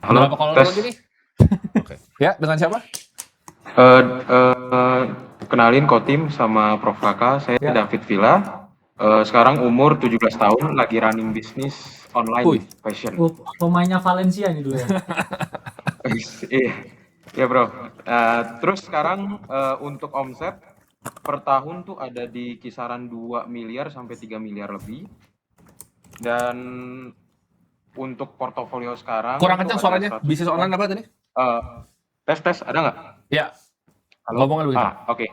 Halo, Berapa kalau tes. lagi nih? Oke. Ya, dengan siapa? Eh, Kenalin Kotim sama Prof. Kakak, saya Ya. David Villa. Sekarang umur 17 tahun, lagi running bisnis online Wih. fashion. Pemainnya Valencia nih dulu ya. Iya, iya bro. Terus sekarang untuk omset per tahun tuh ada di kisaran 2 miliar sampai 3 miliar lebih. Dan untuk portofolio sekarang Kurang itu kencang ada suaranya. 100 Bisnis juta. online apa tadi? Tes, ada nggak? Ya, Halo? ngomongnya lebih kencang. Oke.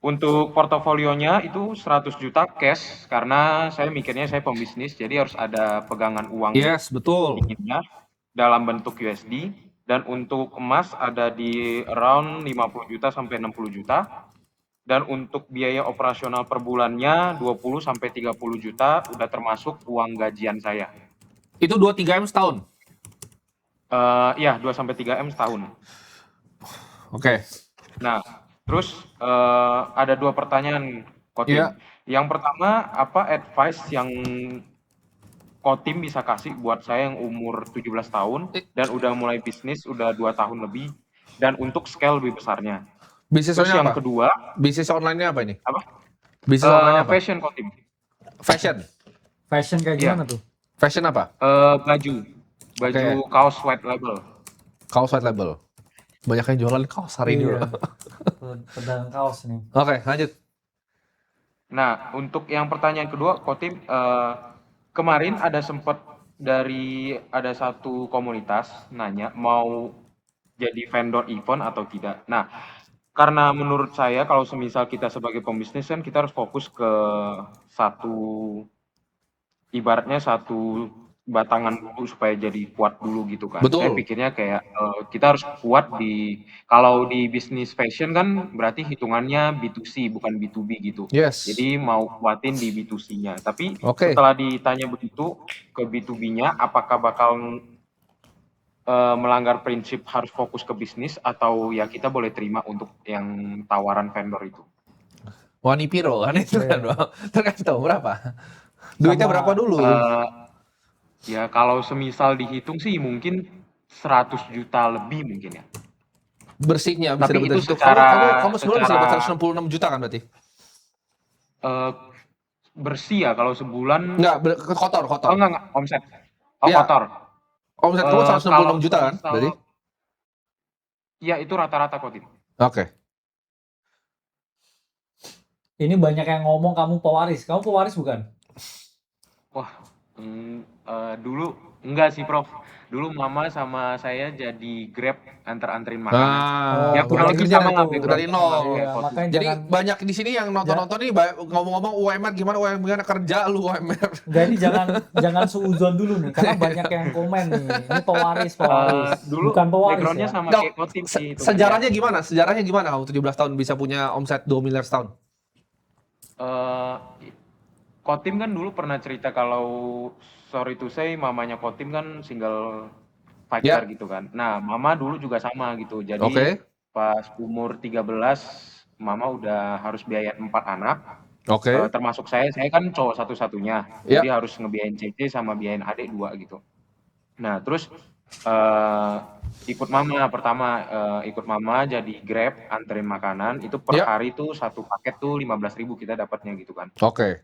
Untuk portofolionya itu 100 juta cash karena saya mikirnya saya pembisnis jadi harus ada pegangan uang Yes, betul. dinginnya dalam bentuk USD, dan untuk emas ada di around 50 juta sampai 60 juta, dan untuk biaya operasional per bulannya 20 sampai 30 juta udah termasuk uang gajian saya. Itu 2-3 M setahun. Iya, 2 sampai 3 M setahun. Oke. Nah, terus ada 2 pertanyaan, Kotim. Iya. Yang pertama, apa advice yang Kotim bisa kasih buat saya yang umur 17 tahun dan udah mulai bisnis udah 2 tahun lebih dan untuk scale lebih besarnya. Bisnis Terus yang online apa? kedua, Bisnis online-nya apa ini? apa? Bisnis online apa? Fashion, Kotim. Fashion. Fashion kayak Iya. gimana tuh? Fashion apa? Baju Oke. kaos white label. Kaos white label. Banyak yang jualan kaos hari ini. Iya. Pedagang kaos nih. Oke, lanjut. Nah, untuk yang pertanyaan kedua, Kotim, kemarin ada sempat ada satu komunitas nanya mau jadi vendor event atau tidak. Nah, karena menurut saya kalau semisal kita sebagai pembisnis kan kita harus fokus ke ibaratnya satu batangan dulu supaya jadi kuat dulu gitu kan. Betul. Saya pikirnya kayak kita harus kuat kalau di bisnis fashion kan berarti hitungannya B2C bukan B2B gitu. Yes. Jadi mau kuatin di B2C-nya. Tapi Oke. setelah ditanya begitu ke B2B-nya, apakah bakal melanggar prinsip harus fokus ke bisnis atau ya kita boleh terima untuk yang tawaran vendor itu? Wani piro kan itu kan, Bang. Tergantung berapa. Duitnya berapa dulu? Ya kalau semisal dihitung sih mungkin 100 juta lebih mungkin ya. Bersihnya bisa Tapi dapat itu dari situ. Kamu sebulan bisa dapat 166 juta kan berarti? Bersih ya kalau sebulan. Enggak, kotor. Oh enggak, omset. Iya. Kotor. Omset kamu 166 juta kan berarti? Iya, itu rata-rata kok, Tim. Oke. Ini banyak yang ngomong kamu pewaris. Kamu pewaris bukan? Wah, dulu enggak sih, Prof. Dulu mama sama saya jadi Grab anterin makanan. Ya kurang lebih kerja sama tuh. dari nol. Iya, makanya Jadi jangan banyak di sini yang nonton nih ngomong-ngomong UMR gimana kerja lu UMR. jadi jangan suuzon dulu nih karena banyak yang komen nih. Ini pewaris. Dulu Bukan pewaris background-nya ya. sama kayak Kotim sih. Sejarahnya gimana? Sejarahnya gimana kamu 17 tahun bisa punya omset 2 miliar setahun? Kotim kan dulu pernah cerita kalau sorry to say mamanya Kotim kan single fighter gitu kan. Nah, mama dulu juga sama gitu. Jadi pas umur 13 mama udah harus biayain 4 anak. Termasuk saya kan cowok satu-satunya. Jadi harus ngebiayain CC sama biayain adik 2 gitu. Nah, terus ikut mama jadi Grab anterin makanan itu per hari tuh satu paket tuh 15.000 kita dapatnya gitu kan.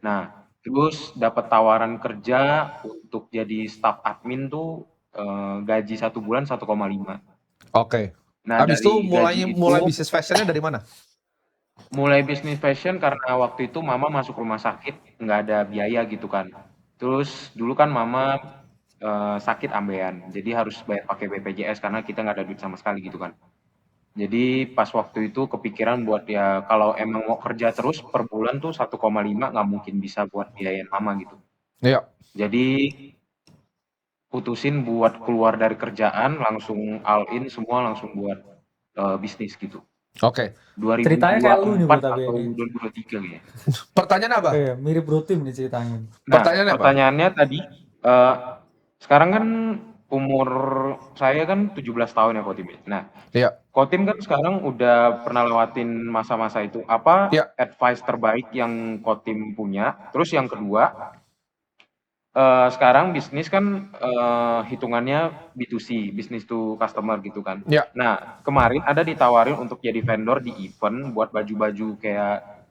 Nah, terus dapat tawaran kerja untuk jadi staff admin tuh gaji 1 bulan 1,5. Nah, habis itu mulai bisnis fashionnya dari mana? Mulai bisnis fashion karena waktu itu mama masuk rumah sakit nggak ada biaya gitu kan. Terus dulu kan mama sakit ambeien, jadi harus bayar pakai BPJS karena kita nggak ada duit sama sekali gitu kan. Jadi pas waktu itu kepikiran buat ya kalau emang mau kerja terus per bulan tuh 1,5 nggak mungkin bisa buat biayain mama gitu. Iya. Jadi putusin buat keluar dari kerjaan langsung all in semua langsung buat bisnis gitu. Ceritanya kayak lu nih 2024 tapi atau ini. 2023 kayaknya. Pertanyaan apa? Mirip Rutim nih ceritanya. Nah, pertanyaannya tadi sekarang kan umur saya kan 17 tahun ya Kotim. Nah, Kotim kan sekarang udah pernah lewatin masa-masa itu. Apa advice terbaik yang Kotim punya? Terus yang kedua, Sekarang bisnis kan, hitungannya B2C, business to customer gitu kan. Ya, Nah, kemarin ada ditawarin untuk jadi vendor di event buat baju-baju kayak,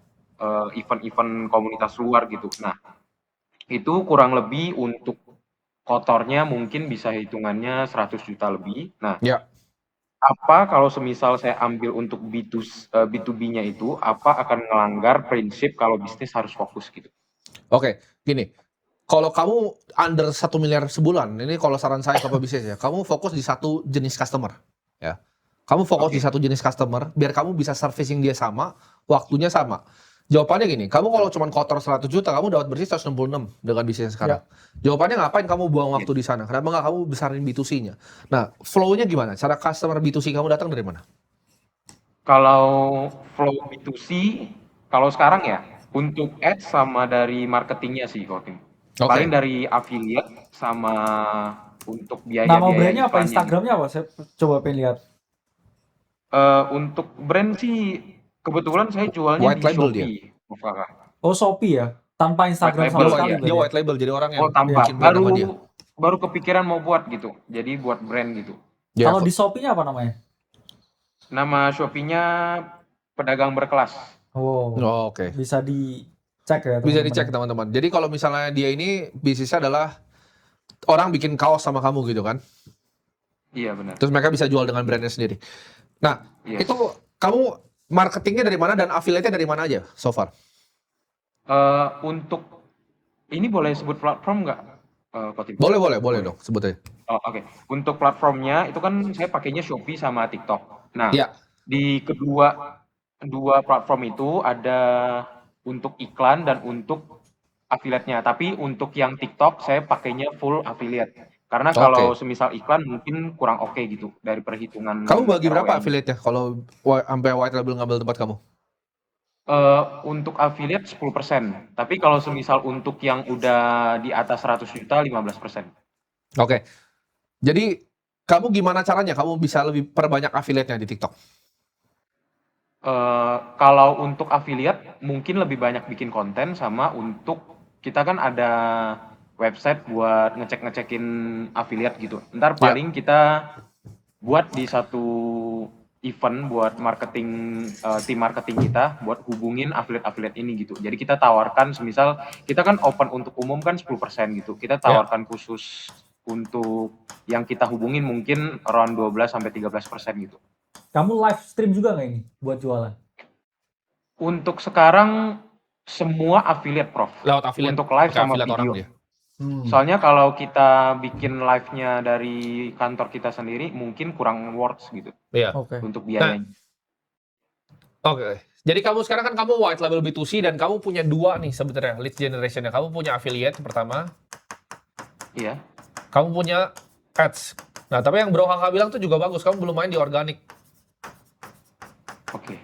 event-event komunitas luar gitu. Nah, itu kurang lebih untuk kotornya mungkin bisa hitungannya 100 juta lebih. Nah, ya. apa kalau semisal saya ambil untuk B2B-nya itu, apa akan melanggar prinsip kalau bisnis harus fokus gitu? Oke, gini. Kalau kamu under 1 miliar sebulan, ini kalau saran saya ke pebisnis ya, kamu fokus di satu jenis customer, ya. Kamu fokus di Oke, satu jenis customer, biar kamu bisa servicing dia sama, waktunya sama. Jawabannya gini, kamu kalau cuma kotor 100 juta, kamu dapat bersih 166 dengan bisnis sekarang. Ya. Jawabannya ngapain kamu buang iya. waktu di sana? Kenapa nggak kamu besarin B2C-nya? Nah, flow-nya gimana? Cara customer B2C kamu datang dari mana? Kalau flow B2C, kalau sekarang ya, untuk ads sama dari marketingnya sih kalau tim. Paling Oke. dari affiliate sama untuk Nama biaya-biaya brandnya apa? iklannya gitu. Instagramnya apa? Saya coba pengen lihat. Untuk brand sih kebetulan saya jualnya White di label dia. Shopee, Kakak. Oh, Shopee ya? Tanpa White Instagram Dia sama label, white, sekali iya. dia berarti ya? white label, jadi orang yang Oh, tanpa. Iya. bikin brand Baru sama dia. baru kepikiran mau buat gitu. Jadi buat brand gitu. Ya, Kalau di Shopee-nya apa namanya? Nama Shopee-nya Pedagang Berkelas. Oh, oh, oke. bisa dicek ya Bisa teman-teman dicek ya. teman-teman. Jadi kalau misalnya dia ini bisnisnya adalah orang bikin kaos sama kamu gitu kan. Iya benar. Terus mereka bisa jual dengan brandnya sendiri. Nah, Yes. itu kamu marketingnya dari mana dan affiliate-nya dari mana aja so far? Untuk ini boleh sebut platform nggak, Kotim? Boleh, boleh, boleh Boleh. dong sebutnya. Oh, oke. Untuk platformnya itu kan saya pakainya Shopee sama TikTok. Nah, Ya, di dua platform itu ada untuk iklan dan untuk affiliate-nya. Tapi untuk yang TikTok saya pakainya full affiliate. Karena kalau oke. semisal iklan mungkin kurang oke gitu dari perhitungan Kamu bagi berapa ROI-nya. affiliate-nya kalau sampai white label ngambil tempat kamu? Untuk affiliate 10%. Tapi kalau semisal untuk yang udah di atas 100 juta 15%. Oke. Jadi kamu gimana caranya kamu bisa lebih perbanyak affiliate-nya di TikTok? Kalau untuk affiliate mungkin lebih banyak bikin konten sama untuk kita kan ada website buat ngecek-ngecekin affiliate gitu. Ntar Ya. paling kita buat di satu event buat marketing, tim marketing kita buat hubungin affiliate-affiliate ini gitu. Jadi kita tawarkan semisal kita kan open untuk umum kan 10% gitu. Kita Ya. tawarkan khusus untuk yang kita hubungin mungkin around 12-13% gitu. Kamu live stream juga nggak ini buat jualan? Untuk sekarang semua affiliate, Prof. Lewat affiliate. Untuk live Pakai sama affiliate orang video. dia. Soalnya kalau kita bikin live-nya dari kantor kita sendiri mungkin kurang worth gitu Iya. Oke. untuk biayanya. Oke. Jadi kamu sekarang kan kamu white label B2C dan kamu punya dua nih sebenarnya lead generation-nya. Kamu punya affiliate pertama, Iya. kamu punya ads. Nah, tapi yang Bro Kakak bilang tuh juga bagus. Kamu belum main di organik. Oke.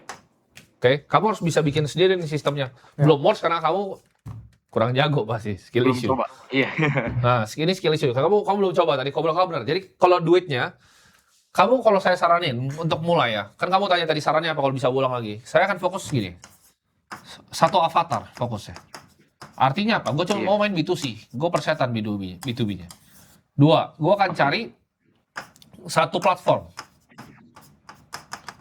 Oke, kamu harus bisa bikin sendiri nih sistemnya. Ya. Belum works karena kamu kurang jago pasti, skill Belum issue. coba. Iya. Nah, ini skill issue. Kamu belum coba tadi. Kamu benar. Jadi kalau duitnya, kamu kalau saya saranin untuk mulai ya, kan kamu tanya tadi sarannya apa kalau bisa ulang lagi. Saya akan fokus gini. Satu avatar fokusnya. Artinya apa? Gue cuma Iya. mau main B2C. Gue persetan B2B-nya. Dua, gue akan cari satu platform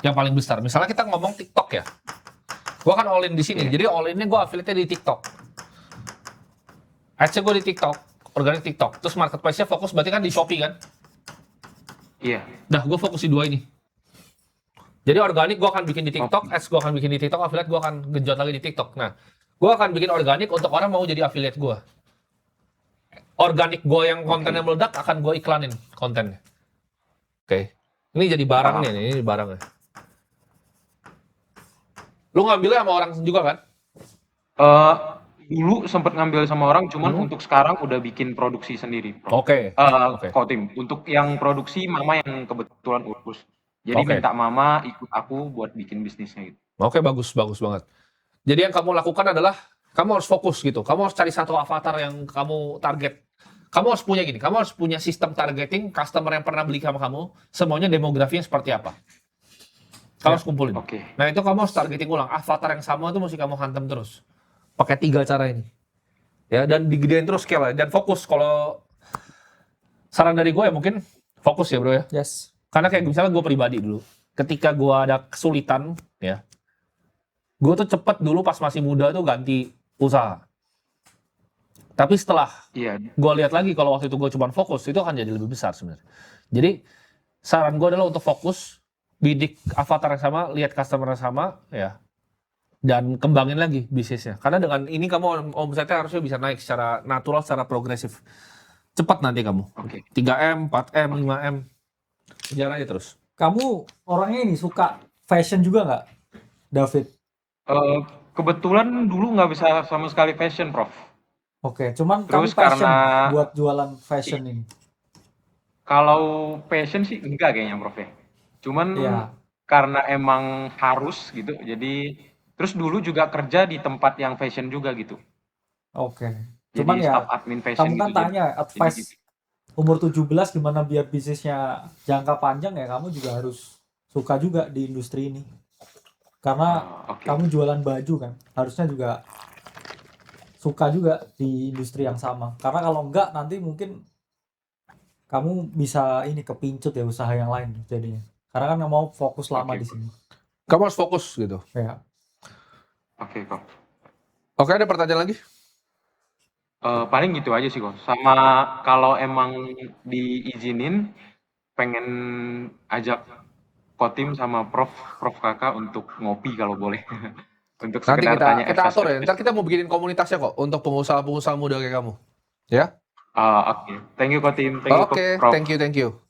yang paling besar. Misalnya kita ngomong TikTok ya. Gue akan all in di sini. Iya. Jadi all in-nya gue affiliate-nya di TikTok. Ads-nya gue di TikTok, organik TikTok. Terus marketplace-nya fokus berarti kan di Shopee kan? Iya. Dah, gue fokus di dua ini. Jadi organik gue akan bikin di TikTok, ads gue akan bikin di TikTok, affiliate gue akan genjot lagi di TikTok. Nah, gue akan bikin organik untuk orang mau jadi affiliate gue. Organik gue yang kontennya meledak akan gue iklanin kontennya. Oke. Ini jadi barangnya nih, ini barangnya. Lu ngambilnya sama orang juga kan? Dulu sempat ngambil sama orang, cuman untuk sekarang udah bikin produksi sendiri, Prof. Oke. Kotim. Untuk yang produksi mama yang kebetulan urus. Jadi Oke. minta mama ikut aku buat bikin bisnisnya gitu. Oke, bagus banget. Jadi yang kamu lakukan adalah kamu harus fokus gitu. Kamu harus cari satu avatar yang kamu target. Kamu harus punya gini, kamu harus punya sistem targeting customer yang pernah beli sama kamu, semuanya demografinya seperti apa. Kamu harus kumpulin. Oke. Nah, itu kamu harus targeting ulang. Avatar yang sama itu mesti kamu hantam terus. Pakai 3 cara ini. Ya, dan digedein terus scale dan fokus. Kalau saran dari gue ya mungkin fokus ya bro ya. Yes. Karena kayak misalnya gue pribadi dulu, ketika gue ada kesulitan ya, gue tuh cepet dulu pas masih muda tuh ganti usaha. Tapi setelah Iya. gue lihat lagi kalau waktu itu gue cuma fokus, itu akan jadi lebih besar sebenarnya. Jadi saran gue adalah untuk fokus, bidik avatar yang sama, lihat customer yang sama, ya, dan kembangin lagi bisnisnya. Karena dengan ini kamu omsetnya harusnya bisa naik secara natural, secara progresif. Cepat nanti kamu. Oke. 3M, 4M, 5M. Jalan aja terus. Kamu orangnya ini suka fashion juga nggak, David? Kebetulan dulu nggak bisa sama sekali fashion, Prof. Oke, cuman kamu Terus passion karena buat jualan fashion ini. kalau passion sih enggak kayaknya, Prof ya. Cuman Iya. karena emang harus gitu, jadi terus dulu juga kerja di tempat yang fashion juga gitu. Oke. Jadi Cuman staff ya, admin fashion kamu kan gitu. tanya Jadi advice gitu. umur 17 gimana biar bisnisnya jangka panjang ya, kamu juga harus suka juga di industri ini. Karena Oke. kamu jualan baju kan, harusnya juga suka juga di industri yang sama. Karena kalau enggak nanti mungkin kamu bisa ini kepincut ya usaha yang lain jadinya. Karena kan mau fokus lama Oke, di sini. Kamu harus fokus gitu. Ya. Oke kok. Oke, ada pertanyaan lagi? Paling gitu aja sih kok. Sama kalau emang diizinin, pengen ajak Kotim sama Prof Kakak untuk ngopi kalau boleh. Untuk Nanti sekedar tanya kita atur ya. advice. Ntar kita mau bikin komunitasnya kok untuk pengusaha-pengusaha muda kayak kamu. Ya? Oke. Thank you Kotim, thank you Oke, Prof. thank you.